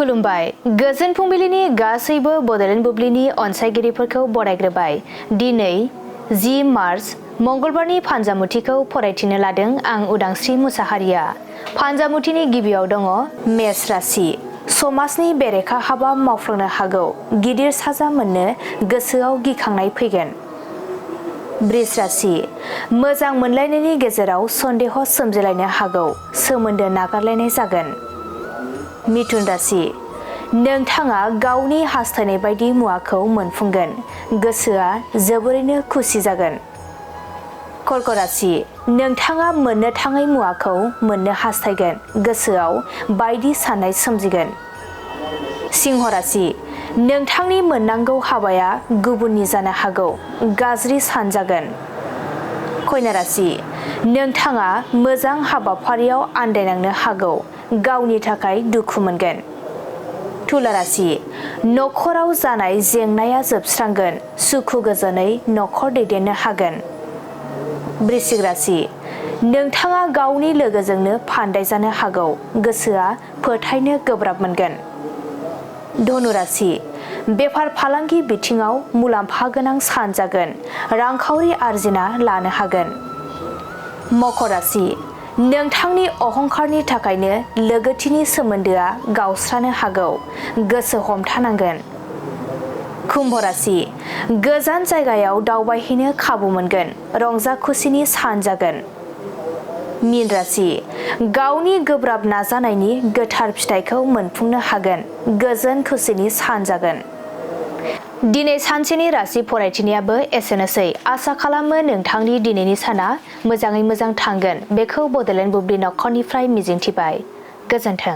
खुलुमबाय गोजोन फुंबिलिनि गासैबो बड'लेण्ड बुब्लिनि अनसायगिरिफोरखौ बरायग्रोबाय। दिनै 10 मार्च मंगलबारनि फान्जामुथिखौ फरायथिनो लादों आं उदांस्रि मुसाहारिया। फान्जामुथिनि गिबियाव दङ मेष राशि। समाजनि बेरेखा हाबा मावफ्लांनो हागौ, गिदिर साजा मोननो गोसोआव गिखांनाय फैगोन। बृष राशि। मोजां मोनलायनायनि गेजेराव सन्देह सोमजिलायनो हागौ, सोमोन्दो नागारलायनाय जागोन। मिथुन राशि। नोंथाङा गावनि हास्थायनाय बायदि मुवाखौ मोनफुंगोन, गोसोआ जोबोरैनो खुसि जागोन। कर्क राशि। नोंथाङा मोननो थाङै मुवाखौ मोननो हास्थायगोन, गोसोआव बायदि साननाय सोमजिगोन। सिंह राशि। नोंथांनि मोननांगौ हाबाया गुबुननि जानो हागौ, गाज्रि सानजागोन। कन्या राशि। नोंथाङा मोजां हाबाफारियाव आन्दायनांनो हागौ, गावनि थाखाय दुखु मोनगोन। तुला राशि। नखराव जानाय जेंनाया जोबस्रांगोन, सुखु गोजोनै नखर दैदेननो हागोन। वृश्चिक राशि। नोंथाङा गावनि लोगोजोंनो फानदाय जानो हागौ, गोसोआ फोथायनो गोब्राब मोनगोन। धनु राशि। बेफार फालांगि बिथिङाव मुलाम्फा गोनां सान जागोन, रांखावरि आरजिना लानो हागोन। मकर राशि। नोंथांनि अहंखारनि थाखायनो लोगोथिनि सोमोन्दोआ गावस्रानो हागौ, गोसो हमथानांगोन। कुम्भ राशि। गोजान जायगायाव दावबायहैनो खाबु मोनगोन, रंजा खुसिनि सान जागोन। मीन राशि। गावनि गोब्राब नाजानायनि गोथार फिथाइखौ मोनफुंनो हागोन, गोजोन खुसिनि सान जागोन। दिनै सानसेनि राशि फरायथिनायाबो एसेनोसै। आसा खालामो नोंथांनि दिनैनि साना मोजाङै मोजां थांगोन, बेखौ बड'लेण्ड बुब्लि नखरनिफ्राय मिजिंथिबाय। गोजोन्थों।